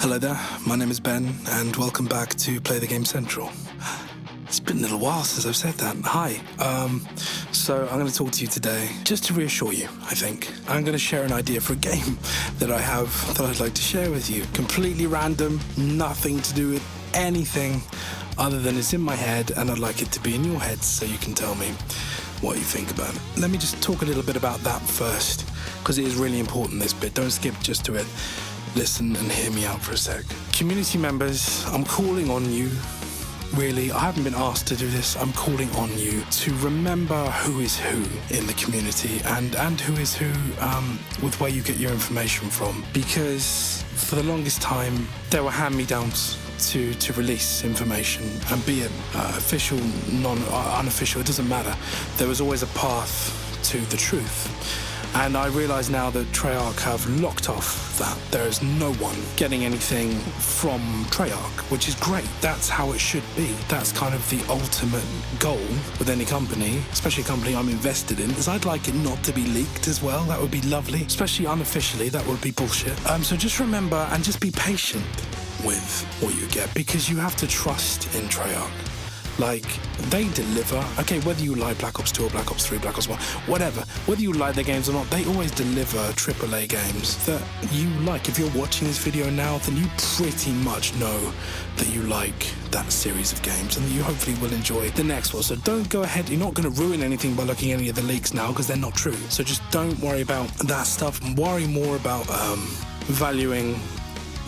Hello there, my name is Ben, and welcome back to Play the Game Central. It's been a little while since I've said that. Hi. So I'm going to talk to you today, just to reassure you, I think. I'm going to share an idea for a game that I have that I'd like to share with you. Completely random, nothing to do with anything other than it's in my head, and I'd like it to be in your head so you can tell me what you think about it. Let me just talk a little bit about that first, because it is really important, this bit. Don't skip just to it. Listen and hear me out for a sec. Community members, I'm calling on you. Really, I haven't been asked to do this. I'm calling on you to remember who is who in the community and who is who with where you get your information from. Because for the longest time, there were hand-me-downs to release information, and be it official, unofficial, it doesn't matter. There was always a path to the truth. And I realise now that Treyarch have locked off that. There is no one getting anything from Treyarch, which is great. That's how it should be. That's kind of the ultimate goal with any company, especially a company I'm invested in, is I'd like it not to be leaked as well. That would be lovely, especially unofficially. That would be bullshit. So just remember and just be patient with what you get, because you have to trust in Treyarch. Like, they deliver. Okay, whether you like Black Ops 2 or Black Ops 3, Black Ops 1, whatever, whether you like their games or not, they always deliver AAA games that you like. If you're watching this video now, then you pretty much know that you like that series of games and that you hopefully will enjoy the next one. So don't go ahead. You're not going to ruin anything by looking at any of the leaks now, because they're not true. So just don't worry about that stuff. Worry more about valuing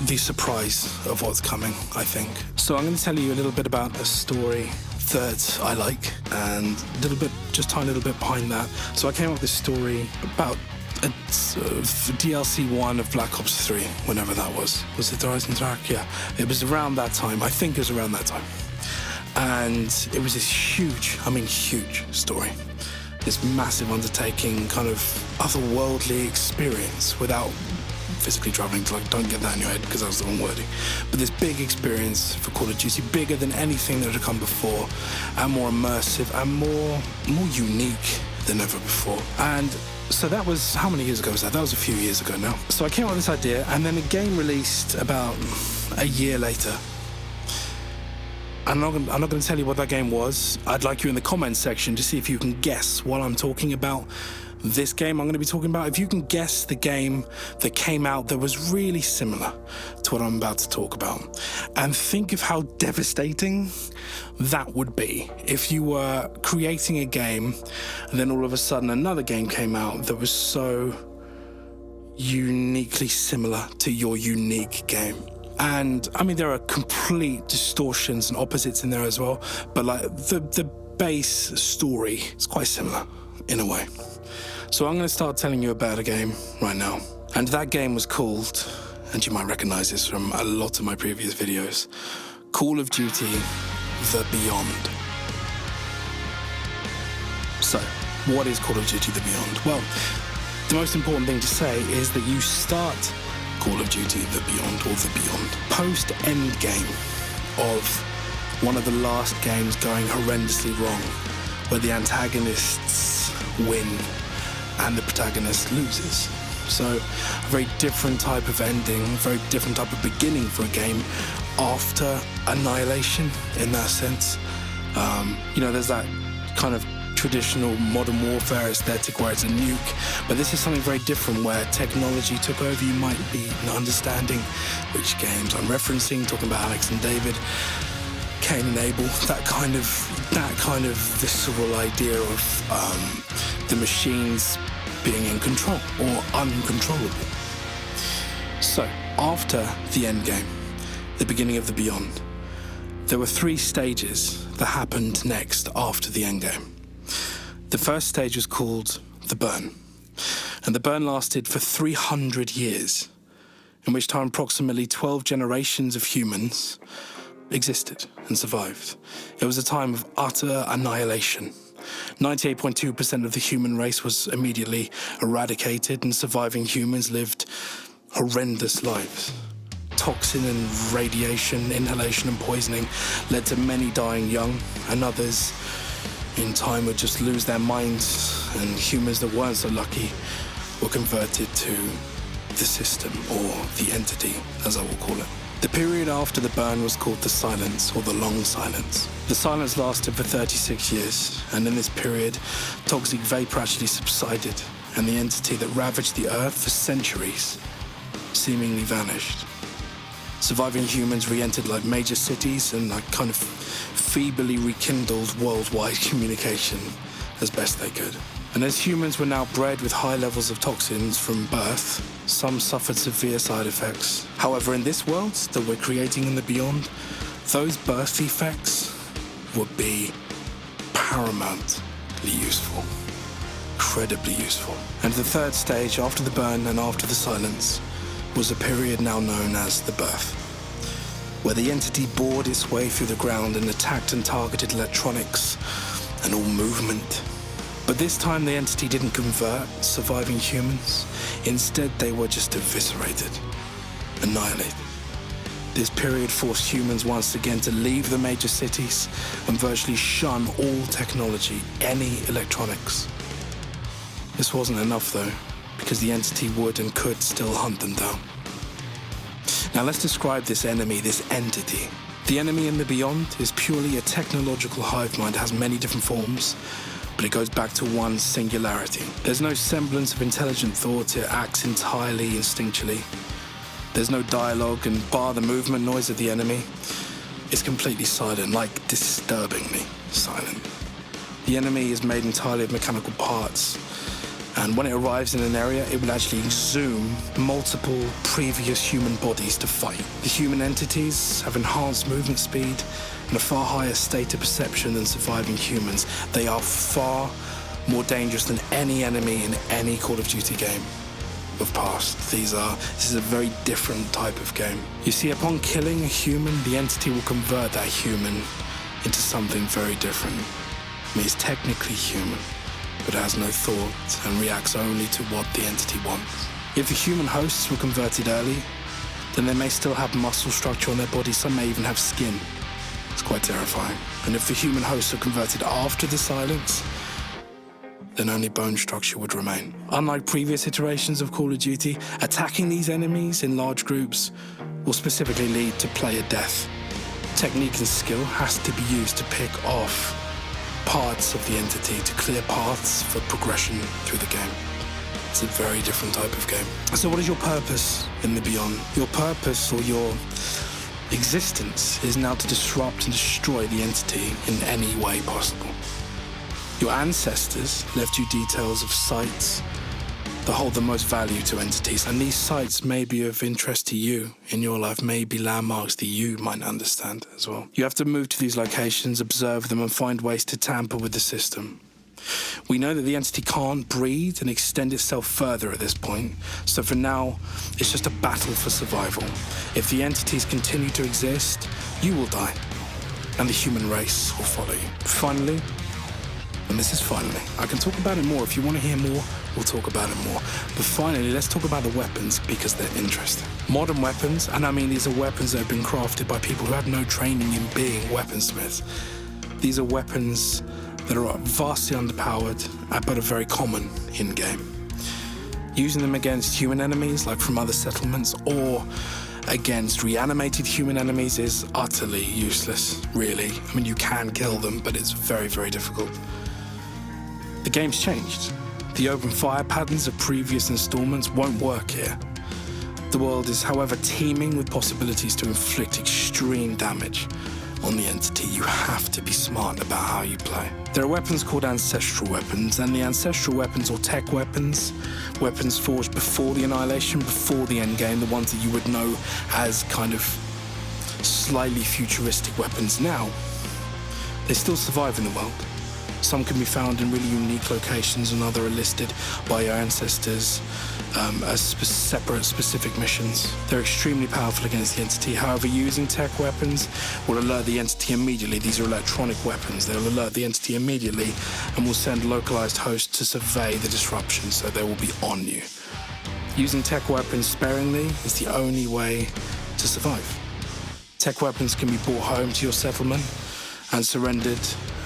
the surprise of what's coming, I think. So I'm going to tell you a little bit about a story that I like, and a little bit, just tiny little bit behind that. So I came up with this story about a DLC 1 of Black Ops 3, whenever that was. Was it the Horizon Track? Yeah. It was around that time. I think it was around that time. And it was this huge story. This massive undertaking, kind of otherworldly experience without physically traveling to, like, don't get that in your head because that was the wrong wording. But this big experience for Call of Duty, bigger than anything that had come before, and more immersive and more unique than ever before. And so that was, how many years ago was that? That was a few years ago now. So I came up with this idea, and then a game released about a year later. I'm not going to tell you what that game was. I'd like you in the comments section to see if you can guess what I'm talking about. This game I'm going to be talking about, if you can guess the game that came out that was really similar to what I'm about to talk about, and think of how devastating that would be if you were creating a game and then all of a sudden another game came out that was so uniquely similar to your unique game. And I mean, there are complete distortions and opposites in there as well, but like the base story is quite similar in a way. So I'm going to start telling you about a game right now. And that game was called, and you might recognize this from a lot of my previous videos, Call of Duty The Beyond. So, what is Call of Duty The Beyond? Well, the most important thing to say is that you start Call of Duty The Beyond, or The Beyond, post-end game of one of the last games going horrendously wrong, where the antagonists win and the protagonist loses. So a very different type of ending, very different type of beginning for a game after annihilation in that sense. There's that kind of traditional modern warfare aesthetic where it's a nuke, but this is something very different where technology took over. You might be understanding which games I'm referencing, talking about Alex and David, Cain and Abel, that kind of visceral idea of the machines being in control or uncontrollable. So, after the end game, the beginning of the Beyond, there were 3 stages that happened next after the end game. The first stage was called the Burn, and the Burn lasted for 300 years, in which time approximately 12 generations of humans existed and survived. It was a time of utter annihilation. 98.2% of the human race was immediately eradicated, and surviving humans lived horrendous lives. Toxin and radiation, inhalation and poisoning led to many dying young, and others in time would just lose their minds, and humans that weren't so lucky were converted to the system, or the entity, as I will call it. The period after the burn was called the Silence, or the Long Silence. The silence lasted for 36 years, and in this period, toxic vapor actually subsided, and the entity that ravaged the Earth for centuries seemingly vanished. Surviving humans re-entered like major cities and like kind of feebly rekindled worldwide communication as best they could. And as humans were now bred with high levels of toxins from birth, some suffered severe side effects. However, in this world that we're creating in the beyond, those birth effects would be paramountly useful. Incredibly useful. And the third stage, after the burn and after the silence, was a period now known as the birth, where the entity bored its way through the ground and attacked and targeted electronics and all movement. But this time the entity didn't convert surviving humans. Instead, they were just eviscerated, annihilated. This period forced humans once again to leave the major cities and virtually shun all technology, any electronics. This wasn't enough though, because the entity would and could still hunt them down. Now let's describe this enemy, this entity. The enemy in the beyond is purely a technological hive mind. It has many different forms, but it goes back to one singularity. There's no semblance of intelligent thought. It acts entirely instinctually. There's no dialogue, and bar the movement noise of the enemy, it's completely silent, like disturbingly silent. The enemy is made entirely of mechanical parts, and when it arrives in an area, it will actually exhume multiple previous human bodies to fight. The human entities have enhanced movement speed and a far higher state of perception than surviving humans. They are far more dangerous than any enemy in any Call of Duty game of past. This is a very different type of game. You see, upon killing a human, the entity will convert that human into something very different. I mean, it's technically human, but it has no thought and reacts only to what the entity wants. If the human hosts were converted early, then they may still have muscle structure on their body. Some may even have skin. It's quite terrifying. And if the human hosts are converted after the silence, then only bone structure would remain. Unlike previous iterations of Call of Duty, attacking these enemies in large groups will specifically lead to player death. Technique and skill has to be used to pick off parts of the entity, to clear paths for progression through the game. It's a very different type of game. So what is your purpose in the beyond? Your purpose, or your existence, is now to disrupt and destroy the entity in any way possible. Your ancestors left you details of sites that hold the most value to entities, and these sites may be of interest to you in your life, may be landmarks that you might understand as well. You have to move to these locations, observe them, and find ways to tamper with the system. We know that the entity can't breed and extend itself further at this point, so for now, it's just a battle for survival. If the entities continue to exist, you will die, and the human race will follow you. Finally, and this is finally, I can talk about it more. If you want to hear more, we'll talk about it more. But finally, let's talk about the weapons, because they're interesting. Modern weapons, and I mean these are weapons that have been crafted by people who had no training in being weaponsmiths. These are weapons that are vastly underpowered, but are very common in-game. Using them against human enemies, like from other settlements, or against reanimated human enemies is utterly useless, really. I mean, you can kill them, but it's very, very difficult. The game's changed. The open fire patterns of previous installments won't work here. The world is, however, teeming with possibilities to inflict extreme damage on the entity. You have to be smart about how you play. There are weapons called ancestral weapons, and the ancestral weapons, or tech weapons, weapons forged before the Annihilation, before the endgame, the ones that you would know as kind of slightly futuristic weapons now, they still survive in the world. Some can be found in really unique locations, and others are listed by your ancestors as separate, specific missions. They're extremely powerful against the entity. However, using tech weapons will alert the entity immediately. These are electronic weapons. They'll alert the entity immediately and will send localized hosts to survey the disruption, so they will be on you. Using tech weapons sparingly is the only way to survive. Tech weapons can be brought home to your settlement and surrendered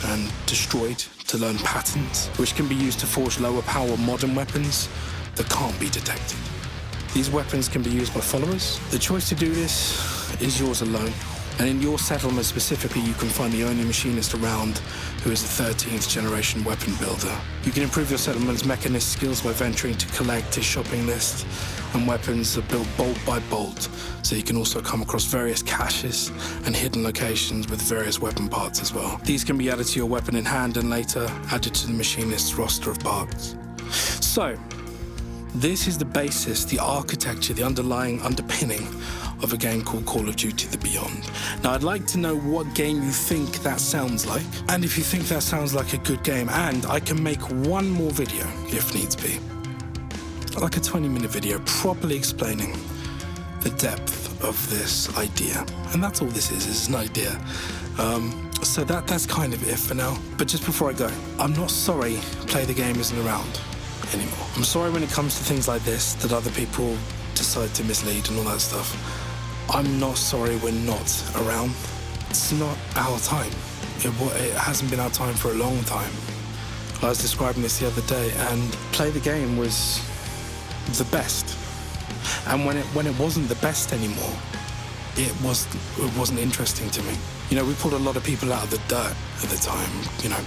and destroyed to learn patterns, which can be used to forge lower power modern weapons that can't be detected. These weapons can be used by followers. The choice to do this is yours alone. And in your settlement specifically, you can find the only machinist around who is a 13th generation weapon builder. You can improve your settlement's mechanist skills by venturing to collect his shopping list, and weapons are built bolt by bolt, so you can also come across various caches and hidden locations with various weapon parts as well. These can be added to your weapon in hand and later added to the machinist's roster of parts. So, this is the basis, the architecture, the underpinning of a game called Call of Duty: The Beyond. Now, I'd like to know what game you think that sounds like, and if you think that sounds like a good game, and I can make one more video, if needs be. Like a 20-minute video, properly explaining the depth of this idea. And that's all this is an idea. So that's kind of it for now. But just before I go, I'm not sorry Play the Game isn't around anymore. I'm sorry when it comes to things like this that other people decide to mislead and all that stuff. I'm not sorry we're not around. It's not our time. It hasn't been our time for a long time. I was describing this the other day, and Play the Game was the best. And when it wasn't the best anymore, it wasn't interesting to me. You know, we pulled a lot of people out of the dirt at the time, you know,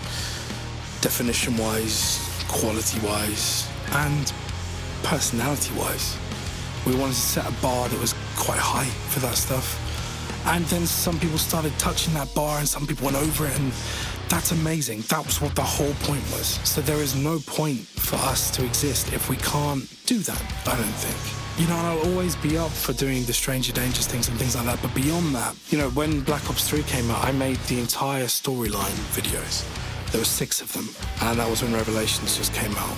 definition-wise, quality-wise, and personality-wise. We wanted to set a bar that was quite high for that stuff. And then some people started touching that bar and some people went over it, and that's amazing. That was what the whole point was. So there is no point for us to exist if we can't do that, I don't think. You know, and I'll always be up for doing the Stranger Dangers things and things like that, but beyond that, you know, when Black Ops 3 came out, I made the entire storyline videos. There were 6 of them, and that was when Revelations just came out.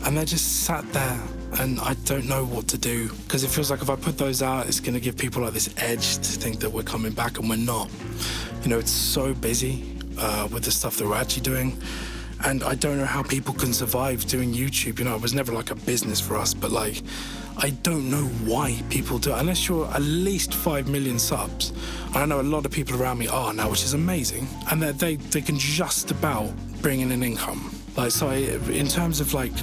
And they just sat there, and I don't know what to do, because it feels like if I put those out, it's going to give people like this edge to think that we're coming back, and we're not. You know, it's so busy with the stuff that we're actually doing, and I don't know how people can survive doing YouTube. You know, it was never like a business for us, but like, I don't know why people do it, unless you're at least 5 million subs. I know a lot of people around me are now, which is amazing, and they can just about bring in an income. Like, so in terms of like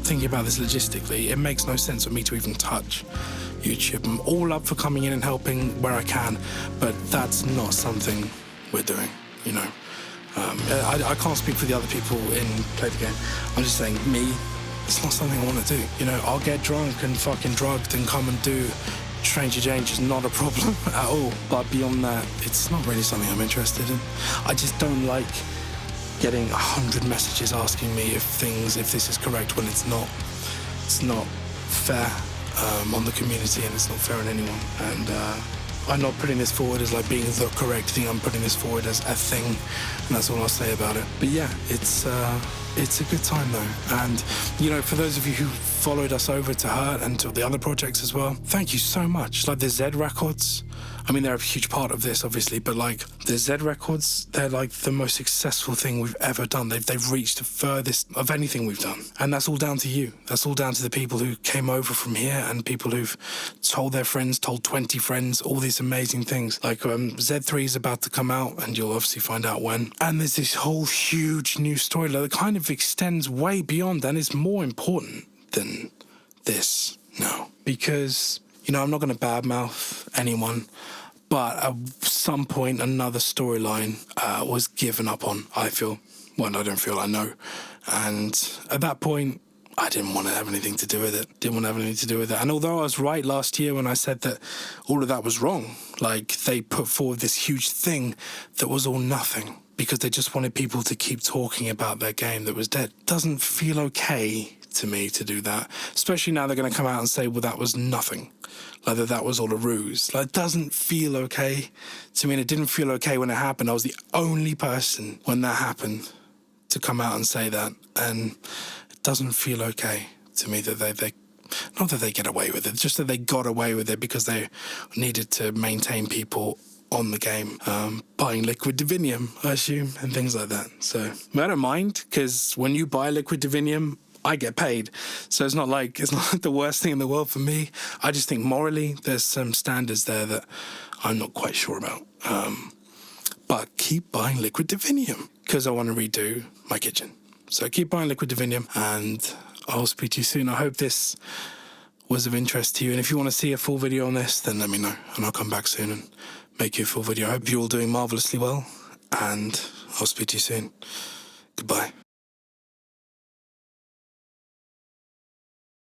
thinking about this logistically, it makes no sense for me to even touch YouTube. I'm all up for coming in and helping where I can, but that's not something we're doing, you know. I can't speak for the other people in Play the Game. I'm just saying, me, it's not something I want to do. You know, I'll get drunk and fucking drugged and come and do Stranger Dangers, not a problem at all. But beyond that, it's not really something I'm interested in. I just don't like getting 100 messages asking me if this is correct when it's not. It's not fair on the community, and it's not fair on anyone. And I'm not putting this forward as like being the correct thing. I'm putting this forward as a thing, and that's all I'll say about it. But yeah, it's a good time though. And you know, for those of you who followed us over to Hurt and to the other projects as well, thank you so much. Like the Z records, I mean, they're a huge part of this, obviously, but like the Z records, they're like the most successful thing we've ever done. They've reached the furthest of anything we've done. And that's all down to you. That's all down to the people who came over from here and people who've told their friends, told 20 friends, all these amazing things. Like Z3 is about to come out, and you'll obviously find out when. And there's this whole huge new story that kind of extends way beyond and is more important than this now. Because, you know, I'm not going to badmouth anyone, but at some point another storyline was given up on, I feel. Well, I don't feel, I know. And at that point, I didn't want to have anything to do with it. And although I was right last year when I said that all of that was wrong, like they put forward this huge thing that was all nothing because they just wanted people to keep talking about their game that was dead. Doesn't feel okay to me to do that, especially now they're going to come out and say, well, that was nothing, like that was all a ruse. Like, it doesn't feel okay to me, and it didn't feel okay when it happened. I was the only person when that happened to come out and say that, and it doesn't feel okay to me that they not that they get away with it, just that they got away with it because they needed to maintain people on the game, buying liquid divinium, I assume, and things like that. So I don't mind, because when you buy liquid divinium, I get paid. So it's not like the worst thing in the world for me. I just think morally there's some standards there that I'm not quite sure about. But keep buying liquid divinium because I want to redo my kitchen. So keep buying liquid divinium, and I'll speak to you soon. I hope this was of interest to you, and if you want to see a full video on this, then let me know, and I'll come back soon and make you a full video. I hope you're all doing marvellously well, and I'll speak to you soon. Goodbye.